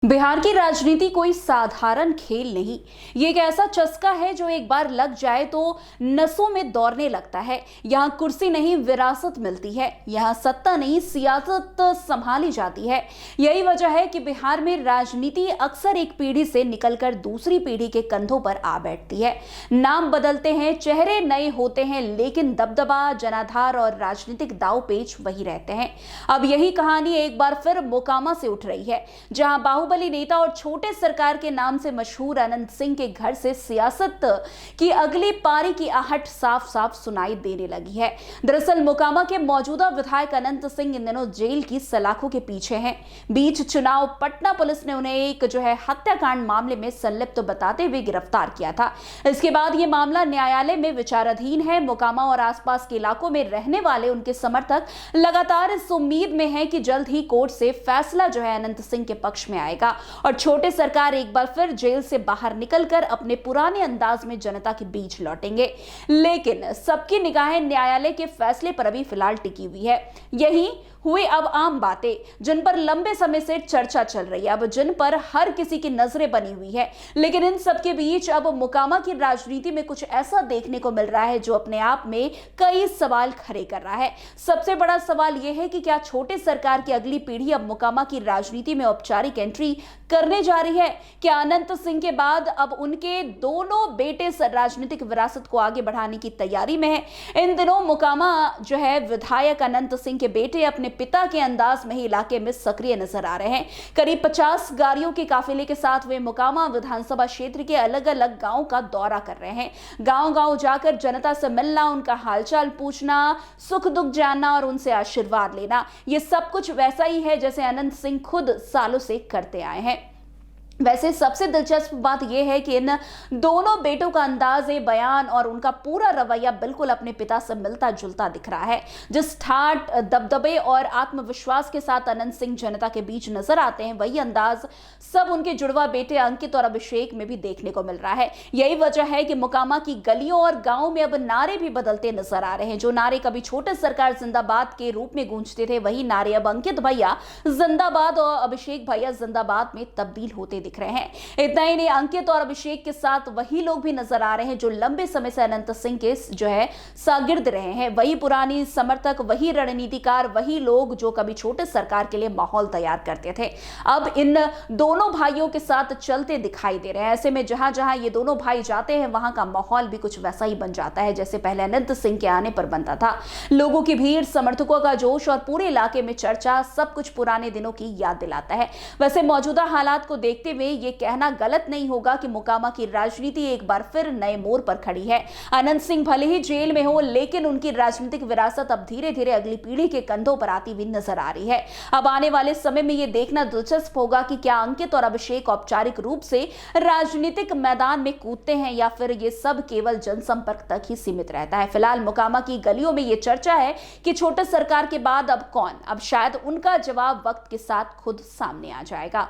बिहार की राजनीति कोई साधारण खेल नहीं। ये एक ऐसा चस्का है जो एक बार लग जाए तो नसों में दौड़ने लगता है। यहाँ कुर्सी नहीं विरासत मिलती है, यहाँ सत्ता नहीं सियासत संभाली जाती है। यही वजह है कि बिहार में राजनीति अक्सर एक पीढ़ी से निकलकर दूसरी पीढ़ी के कंधों पर आ बैठती है। नाम बदलते हैं, चेहरे नए होते हैं, लेकिन दबदबा, जनाधार और राजनीतिक दांव-पेच वही रहते हैं। अब यही कहानी एक बार फिर मोकामा से उठ रही है, जहां बाहुबली नेता और छोटे सरकार के नाम से मशहूर अनंत सिंह के घर से सियासत की अगली पारी की आहट साफ साफ सुनाई देने लगी है। दरअसल मोकामा के मौजूदा विधायक अनंत सिंह इन दिनों जेल की सलाखों के पीछे हैं। बीच चुनाव पटना पुलिस ने उन्हें एक हत्याकांड मामले में संलिप्त बताते हुए गिरफ्तार किया था। इसके बाद यह मामला न्यायालय में विचाराधीन है। मोकामा और आसपास के इलाकों में रहने वाले उनके समर्थक लगातार इस उम्मीद में हैं कि जल्द ही कोर्ट से फैसला अनंत सिंह के पक्ष में आएगा और छोटे सरकार एक बार फिर जेल से बाहर निकलकर अपने पुराने अंदाज में जनता के बीच लौटेंगे। लेकिन सबकी निगाहें न्यायालय के फैसले पर अभी फिलहाल टिकी हुई है। यही हुई अब आम बातें जिन पर लंबे समय से चर्चा चल रही है, अब जिन पर हर किसी की नजरें बनी हुई है। लेकिन इन सबके बीच अब मोकामा की राजनीति में कुछ ऐसा देखने को मिल रहा है जो अपने आप में कई सवाल खड़े कर रहा है। सबसे बड़ा सवाल यह है कि क्या छोटे सरकार की अगली पीढ़ी अब मोकामा की राजनीति में औपचारिक एंट्री करने जा रही है? क्या अनंत सिंह के बाद अब उनके दोनों बेटे राजनीतिक विरासत को आगे बढ़ाने की तैयारी में है? इन दिनों मोकामा विधायक अनंत सिंह के बेटे अपने पिता के अंदाज में ही इलाके में सक्रिय नजर आ रहे हैं। करीब 50 गाड़ियों के काफिले के साथ वे मोकामा विधानसभा क्षेत्र के अलग अलग गांवों का दौरा कर रहे हैं। गांव गांव जाकर जनता से मिलना, उनका हालचाल पूछना, सुख दुख जानना और उनसे आशीर्वाद लेना, ये सब कुछ वैसा ही है जैसे अनंत सिंह खुद सालों से करते आए हैं। वैसे सबसे दिलचस्प बात यह है कि इन दोनों बेटों का अंदाज बयान और उनका पूरा रवैया बिल्कुल अपने पिता से मिलता जुलता दिख रहा है। जिस ठाठ, दबदबे और आत्मविश्वास के साथ अनंत सिंह जनता के बीच नजर आते हैं, वही अंदाज सब उनके जुड़वा बेटे अंकित और अभिषेक में भी देखने को मिल रहा है। यही वजह है कि मोकामा की गलियों और गांवों में अब नारे भी बदलते नजर आ रहे हैं। जो नारे कभी छोटे सरकार जिंदाबाद के रूप में गूंजते थे, वही नारे अब अंकित भैया जिंदाबाद और अभिषेक भैया जिंदाबाद में तब्दील होते दिख रहे हैं। इतना ही नहीं, अंकित और अभिषेक के साथ वही लोग भी नजर आ रहे हैं जो लंबे समय से अनंत सिंह के शागिर्द रहे हैं। वही पुरानी समर्थक, वही रणनीतिकार, वही लोग जो कभी छोटे सरकार के लिए माहौल तैयार करते थे, अब इन दोनों भाइयों के साथ चलते दिखाई दे रहे हैं। ऐसे में जहां जहां ये दोनों भाई जाते हैं, वहां का माहौल भी कुछ वैसा ही बन जाता है जैसे पहले अनंत सिंह के आने पर बनता था। लोगों की भीड़, समर्थकों का जोश और पूरे इलाके में चर्चा, सब कुछ पुराने दिनों की याद दिलाता है। वैसे मौजूदा हालात को देखते हुए ये कहना गलत नहीं होगा कि मोकामा की राजनीति एक बार फिर नए मोड़ पर खड़ी है। अनंत सिंह भले ही जेल में हो, लेकिन उनकी राजनीतिक विरासत अब धीरे धीरे अगली पीढ़ी के कंधों पर आती हुई नजर आ रही है। अब आने वाले समय में यह देखना दिलचस्प होगा कि क्या अंकित और अभिषेक औपचारिक रूप से राजनीतिक मैदान में कूदते हैं या फिर यह सब केवल जनसंपर्क तक ही सीमित रहता है। फिलहाल मोकामा की गलियों में यह चर्चा है कि छोटे सरकार के बाद अब कौन? अब शायद उनका जवाब वक्त के साथ खुद सामने आ जाएगा।